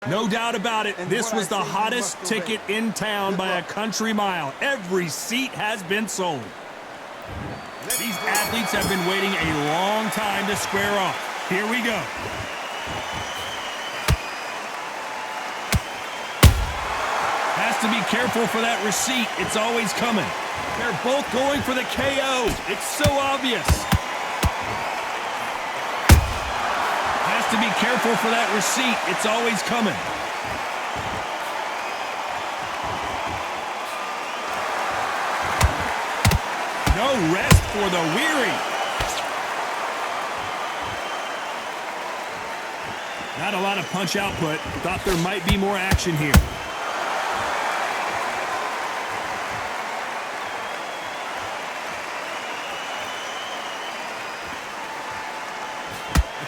No doubt about it, this was the hottest ticket in town by a country mile. Every seat has been sold. These athletes have been waiting a long time to square off. Here we go. Has to be careful for that receipt. It's always coming. They're both going for the KO. It's so obvious. Has to be careful for that receipt. It's always coming. No rest for the weary. Not a lot of punch output. Thought there might be more action here.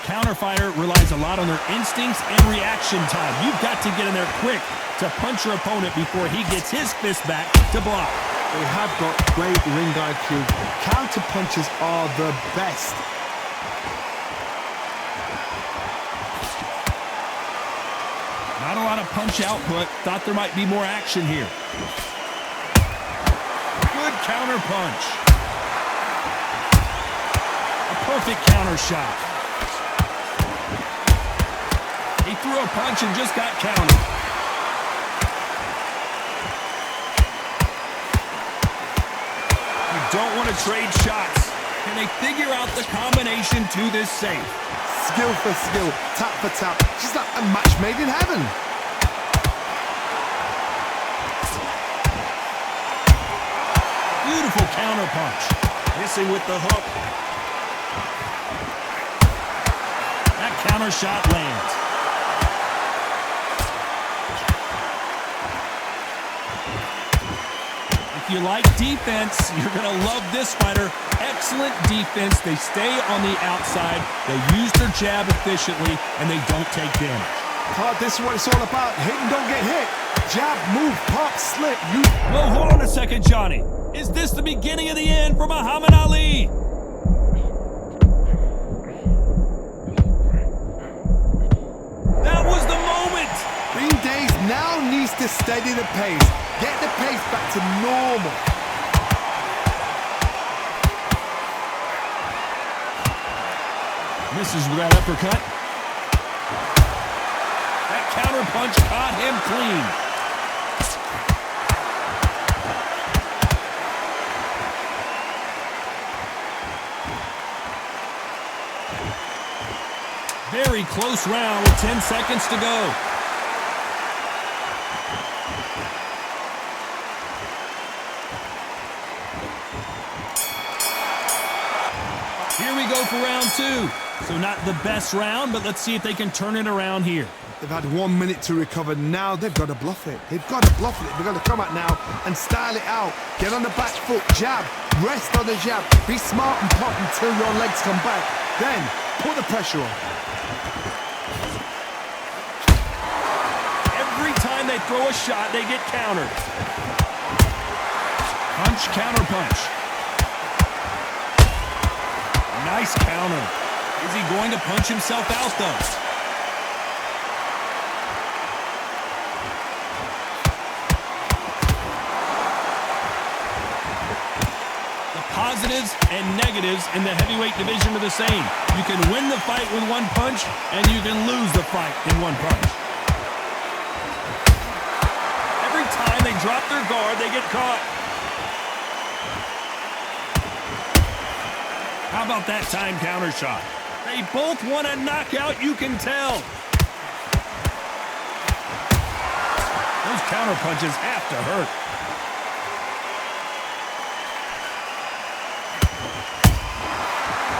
Counterfighter relies a lot on their instincts and reaction time. You've got to get in there quick to punch your opponent before he gets his fist back to block. They have got great ring IQ. Counter punches are the best. Not a lot of punch output. Thought there might be more action here. Good counter punch. A perfect counter shot. He threw a punch and just got countered. You don't want to trade shots. Can they figure out the combination to this safe? Skill for skill, tap for tap. Just like a match made in heaven. Beautiful counter punch. Missing with the hook. That counter shot lands. If you like defense, you're going to love this fighter. Excellent defense. They stay on the outside. They use their jab efficiently, and they don't take damage. Todd, this is what it's all about. Hit and don't get hit. Jab, move, pop, slip. Well, hold on a second, Johnny. Is this the beginning of the end for Muhammad Ali? That was the moment. Green Days now needs to steady the pace. Get the pace back to normal. Misses with that uppercut. That counter punch caught him clean. Very close round with 10 seconds to go. Here we go for round two. So not the best round, but let's see if they can turn it around here. They've had 1 minute to recover. Now they've got to bluff it. They've got to bluff it. They've got to come out now and style it out. Get on the back foot, jab, rest on the jab. Be smart and pop until your legs come back. Then put the pressure on. Every time they throw a shot, they get countered. Punch, counter punch. Nice counter. Is he going to punch himself out, though? Positives and negatives in the heavyweight division are the same. You can win the fight with one punch, and you can lose the fight in one punch. Every time they drop their guard, they get caught. How about that time counter shot? They both want a knockout, you can tell. Those counter punches have to hurt.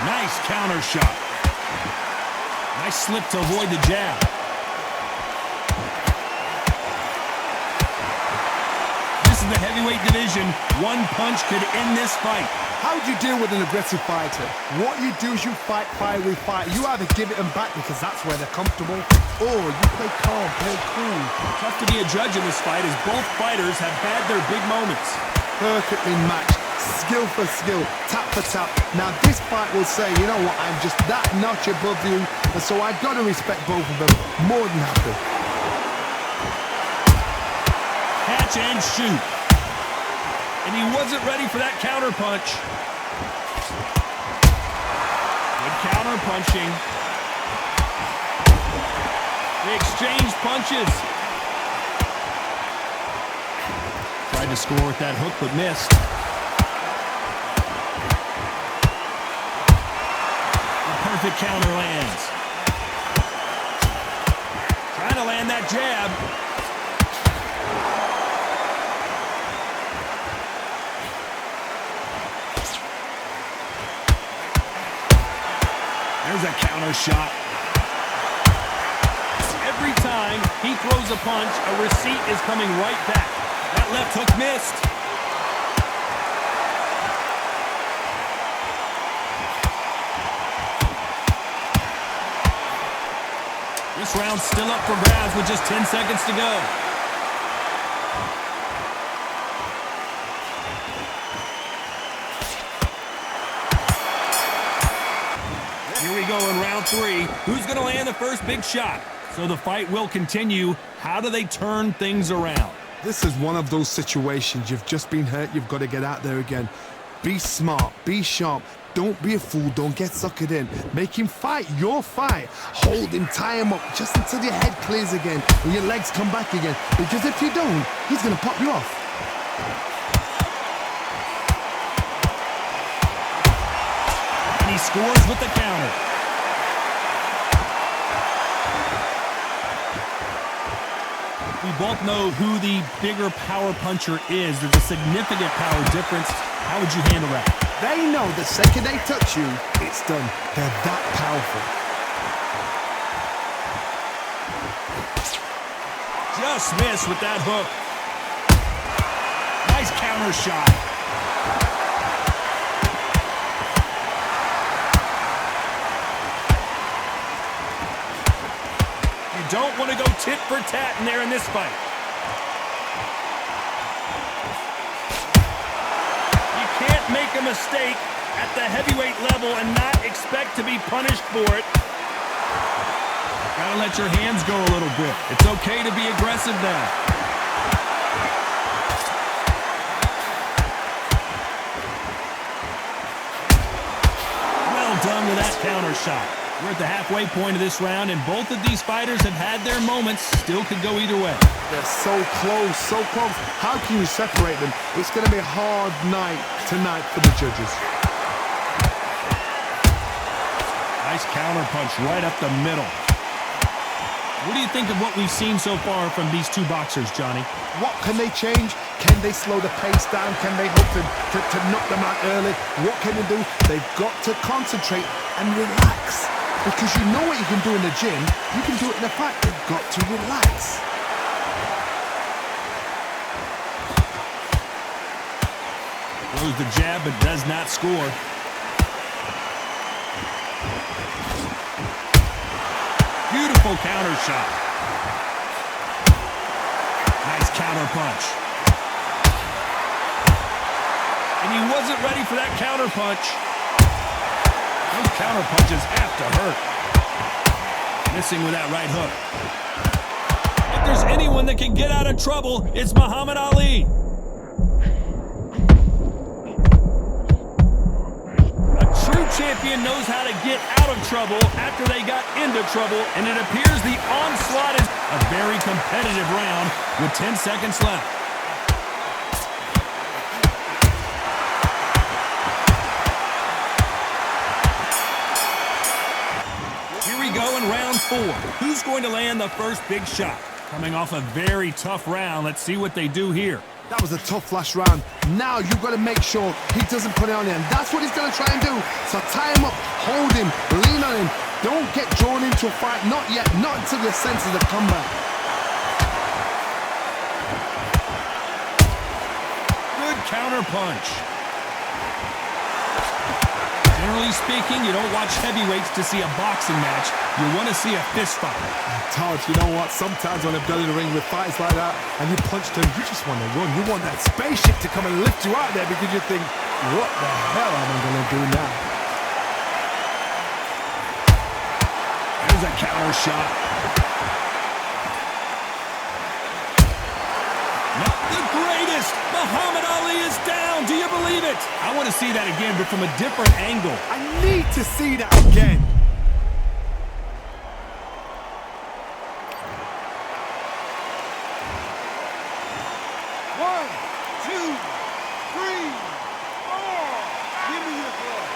Nice counter shot. Nice slip to avoid the jab. This is the heavyweight division. One punch could end this fight. How do you deal with an aggressive fighter? What you do is you fight fire with fire. You either give it them back because that's where they're comfortable, or you play calm, play cool. Tough to be a judge in this fight as both fighters have had their big moments. Perfectly matched. Skill for skill, tap for tap. Now this fight will say, you know what, I'm just that notch above you, and so I've got to respect both of them more than happy. catch and shoot. And he wasn't ready for that counter punch. Good counter punching. They exchange punches. Tried to score with that hook, but missed. A perfect counter lands. Trying to land that jab. There's a counter shot. Every time he throws a punch, a receipt is coming right back. That left hook missed. This round's still up for grabs with just 10 seconds to go. Here we go in round 3. Who's going to land the first big shot? So the fight will continue. How do they turn things around? This is one of those situations. You've just been hurt. You've got to get out there again. Be smart. Be sharp. Don't be a fool. Don't get suckered in. Make him fight your fight. Hold him. Tie him up just until your head clears again and your legs come back again. Because if you don't, he's going to pop you off. And he scores with the counter. We both know who the bigger power puncher is. There's a significant power difference. How would you handle that? They know the second they touch you, it's done. They're that powerful. Just missed with that hook. Nice counter shot. Don't want to go tit for tat in there in this fight. You can't make a mistake at the heavyweight level and not expect to be punished for it. Gotta let your hands go a little bit. It's okay to be aggressive now. Well done with that counter shot. We're at the halfway point of this round, and both of these fighters have had their moments. Still could go either way. They're so close, so close. How can you separate them? It's going to be a hard night tonight for the judges. Nice counter punch right up the middle. What do you think of what we've seen so far from these two boxers, Johnny? What can they change? Can they slow the pace down? Can they hope to knock them out early? What can they do? They've got to concentrate and relax. Because you know what you can do in the gym, you can do it in the fight. They've got to relax. Throws the jab, but does not score. Beautiful counter shot. Nice counter punch. And he wasn't ready for that counter punch. Those counter punches have to hurt. Missing with that right hook. If there's anyone that can get out of trouble, it's Muhammad Ali. A true champion knows how to get out of trouble after they got into trouble, and it appears the onslaught is a very competitive round with 10 seconds left. Round 4. Who's going to land the first big shot? Coming off a very tough round. Let's see what they do here. That was a tough last round. Now you've got to make sure he doesn't put it on him. That's what he's going to try and do. So tie him up, hold him, lean on him. Don't get drawn into a fight. Not yet. Not until your senses have come back. Good counter punch. Generally speaking, you don't watch heavyweights to see a boxing match. You want to see a fist fight. Todd, you know what? Sometimes when I've done in the ring with fights like that, and you punch them, you just want to run. You want that spaceship to come and lift you out there because you think, what the hell am I going to do now? There's a counter shot. The greatest! Muhammad Ali is down! Do you believe it? I want to see that again, but from a different angle. I need to see that again. One, two, three, four. Give me your blood.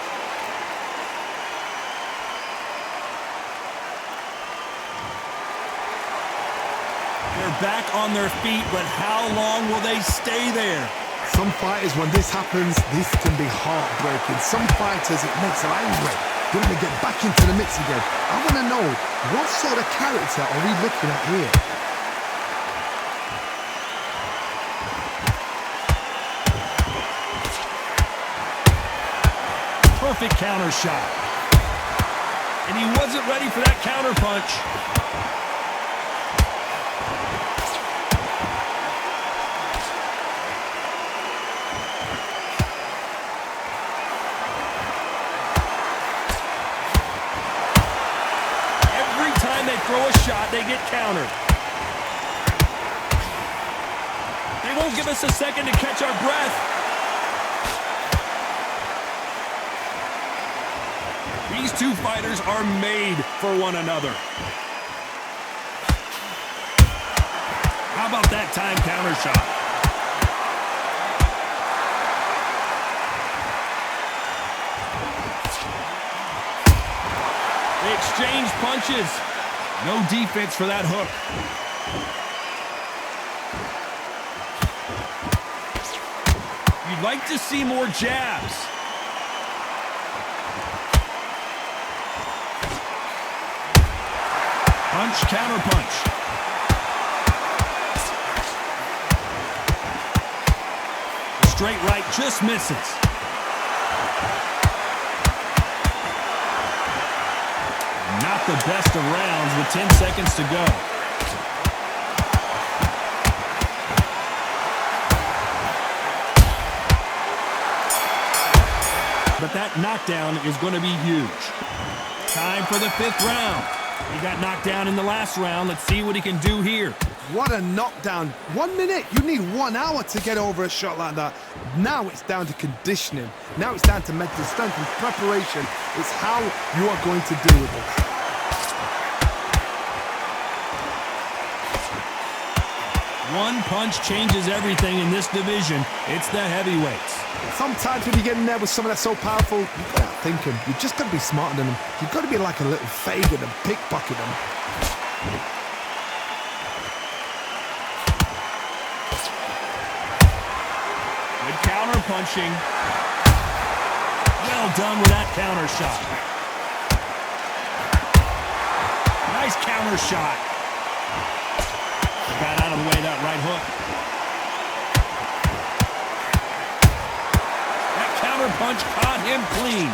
They're back on their feet, but how long will they stay there? Some fighters, when this happens, this can be heartbreaking. Some fighters, it makes them angry. They want to get back into the mix again. I want to know, what sort of character are we looking at here? Perfect counter shot. And he wasn't ready for that counter punch. Every time they throw a shot, they get countered. They won't give us a second to catch our breath. These two fighters are made for one another. How about that time counter shot? They exchange punches. No defense for that hook. You'd like to see more jabs. Punch, counter punch. The straight right just misses. Not the best of rounds with 10 seconds to go. But that knockdown is going to be huge. Time for the 5th round. He got knocked down in the last round. Let's see what he can do here. What a knockdown. 1 minute, you need 1 hour to get over a shot like that. Now it's down to conditioning. Now it's down to mental strength and preparation. It's how you are going to deal with this. One punch changes everything in this division. It's the heavyweights. Sometimes when you get in there with someone that's so powerful, you've got to outthink him. You've just got to be smarter than him. You've got to be like a little Fagin and pickpocket him. Good counter punching. Well done with that counter shot. Nice counter shot. Got out of the way of that right hook. That counter punch caught him clean.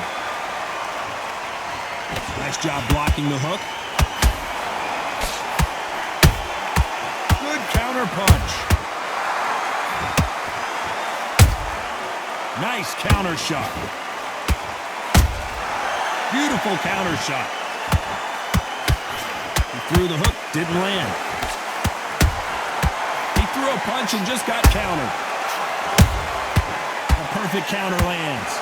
Nice job blocking the hook. Good counter punch. Nice counter shot. Beautiful counter shot. He threw the hook, didn't land. Threw a punch and just got countered. A perfect counter lands.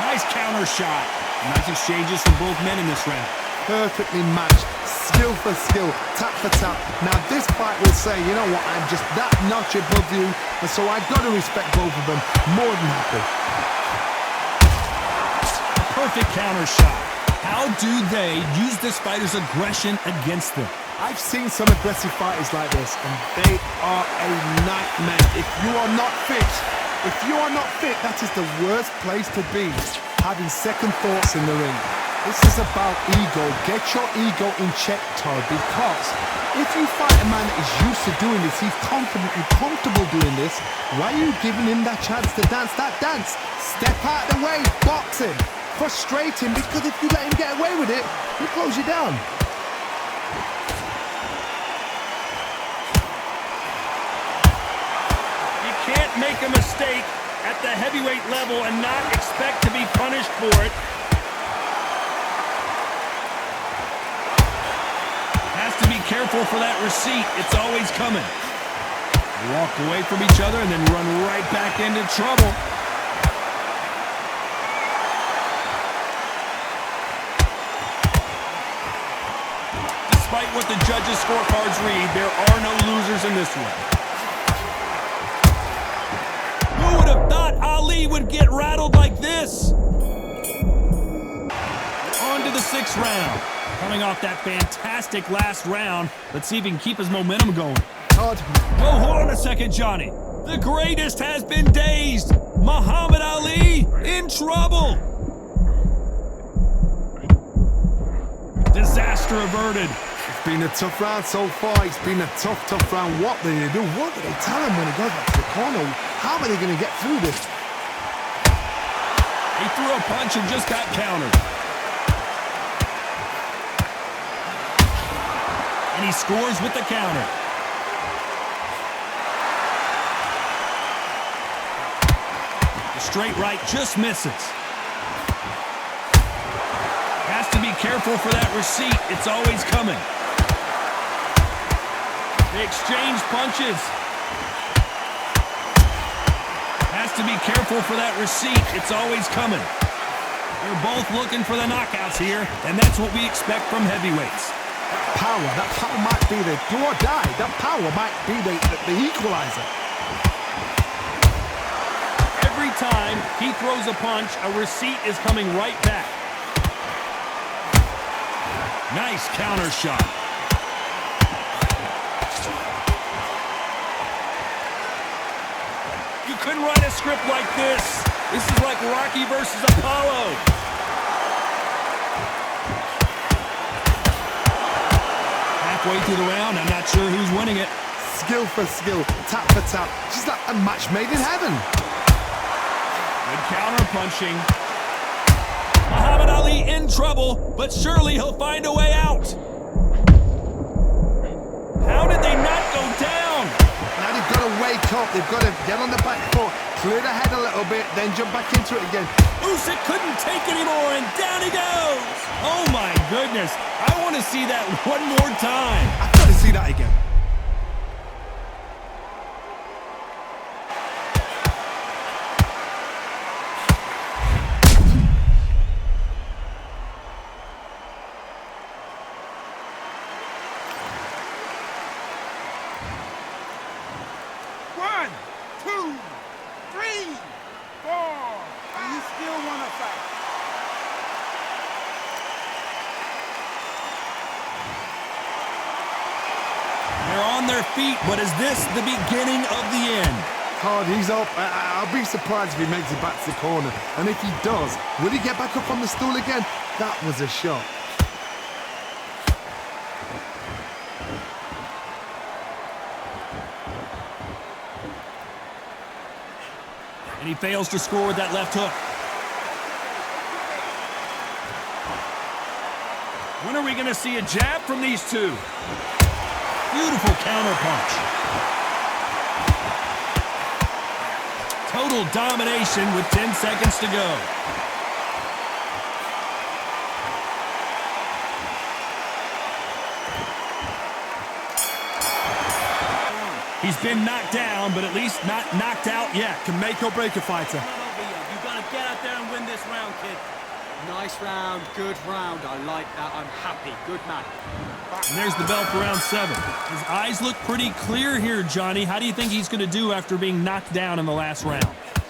Nice counter shot. Nice exchanges from both men in this round. Perfectly matched, skill for skill, tap for tap. Now this fight will say, you know what, I'm just that notch above you, and so I've got to respect both of them. More than happy. A perfect counter shot. How do they use this fighter's aggression against them? I've seen some aggressive fighters like this, and they are a nightmare. If you are not fit, that is the worst place to be, having second thoughts in the ring. This is about ego. Get your ego in check, Todd, because if you fight a man that is used to doing this, he's confident and comfortable doing this, why are you giving him that chance to dance that dance? Step out of the way, box him, frustrate him, because if you let him get away with it, he'll close you down. Can't make a mistake at the heavyweight level and not expect to be punished for it. Has to be careful for that receipt. It's always coming. They walk away from each other and then run right back into trouble. Despite what the judges' scorecards read, there are no losers in this one. Who would have thought Ali would get rattled like this? On to the 6th round. Coming off that fantastic last round, let's see if he can keep his momentum going. Hard. Oh, hold on a second, Johnny. The greatest has been dazed. Muhammad Ali in trouble. Disaster averted. It's been a tough round so far. It's been a tough round. What do they do? What do they tell him when he goes back to the corner? How are they going to get through this? He threw a punch and just got countered. And he scores with the counter. The straight right just misses. Has to be careful for that receipt. It's always coming. They exchange punches. Has to be careful for that receipt. It's always coming. They're both looking for the knockouts here, and that's what we expect from heavyweights. That power might be the do or die. That power might be the equalizer. Every time he throws a punch, a receipt is coming right back. Nice counter shot. You couldn't write a script like this. This is like Rocky versus Apollo. Halfway through the round, I'm not sure who's winning it. Skill for skill, tap for tap. Just like a match made in heaven. Good counter punching. Muhammad Ali in trouble, but surely he'll find a way out. How did they not go down? Now they've got to wake up. They've got to get on the back foot, clear the head a little bit, then jump back into it again. Usyk couldn't take anymore, and down he goes. Oh my goodness. I want to see that one more time. I've got to see that again. One, two, three, four. And you still want to fight? They're on their feet, but is this the beginning of the end? Hard, he's up. I'll be surprised if he makes it back to the corner. And if he does, will he get back up on the stool again? That was a shot. And he fails to score with that left hook. When are we going to see a jab from these two? Beautiful counter punch. Total domination with 10 seconds to go. He's been knocked down, but at least not knocked out yet. Can make or break a fighter. You got to get out there and win this round, kid. Nice round, good round. I like that. I'm happy. Good man. And there's the bell for round 7. His eyes look pretty clear here, Johnny. How do you think he's going to do after being knocked down in the last round?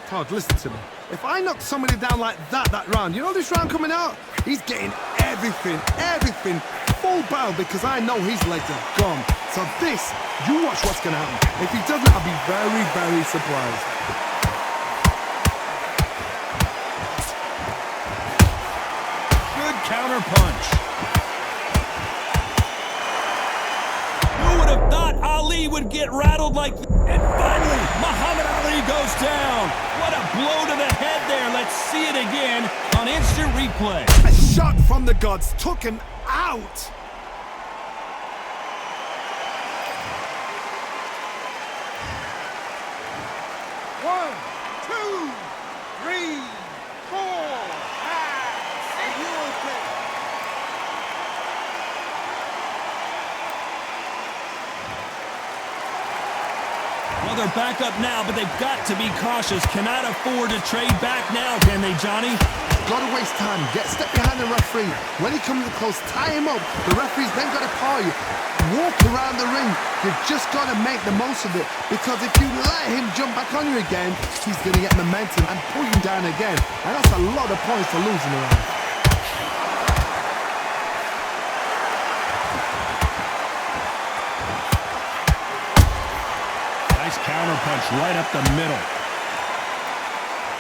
Todd, listen to me. If I knock somebody down like that round, you know this round coming out? He's getting everything, full barrel, because I know his legs are gone. So this, you watch what's going to happen. If he doesn't, I'll be very, very surprised. Good counter punch. Who would have thought Ali would get rattled like this? And finally, Muhammad Ali goes down. What a blow to the head there. Let's see it again on instant replay. A shot from the gods took him out. One, two, three, four, five. Are you okay? Well, they're back up now, but they've got to be cautious. Cannot afford to trade back now, can they, Johnny? Gotta waste time. Step behind the referee. When he comes close, tie him up. The referee's then got to call you. Walk around the ring. You've just got to make the most of it. Because if you let him jump back on you again, he's going to get momentum and pull you down again. And that's a lot of points for losing around. Nice counter punch right up the middle.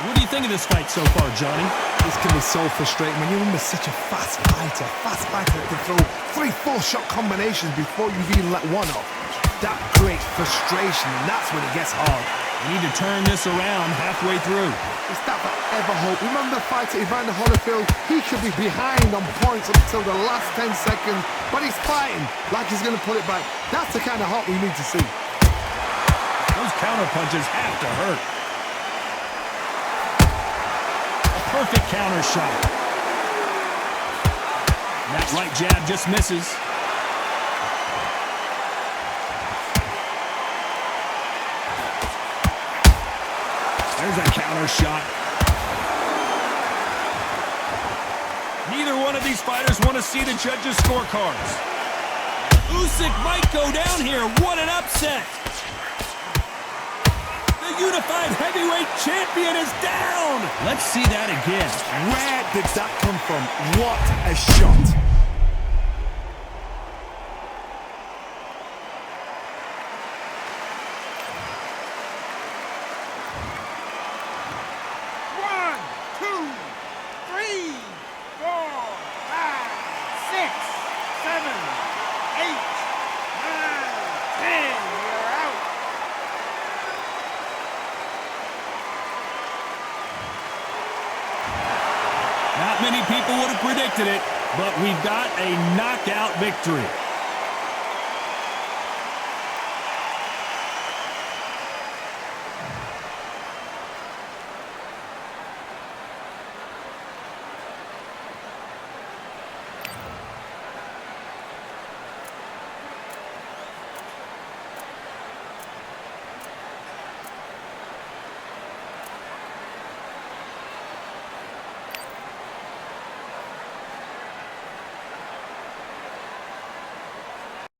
What do you think of this fight so far, Johnny? This can be so frustrating when you're in with such a fast fighter that can throw 3-4 shot combinations before you've even let one off. That creates frustration, and that's when it gets hard. We need to turn this around halfway through. Is that ever hope? Remember the fighter Evander Holyfield? He could be behind on points until the last 10 seconds, but he's fighting like he's going to put it back. That's the kind of hope we need to see. Those counter punches have to hurt. Perfect counter shot. That right jab just misses. There's a counter shot. Neither one of these fighters want to see the judges' scorecards. Usyk might go down here. What an upset. The unified heavyweight champion is down. Let's see that again. Where did that come from? What a shot. One, two, three, 4, 5, 6, 7, 8, 9, 10. You're out. Not many people would have predicted it, but we've got a knockout victory.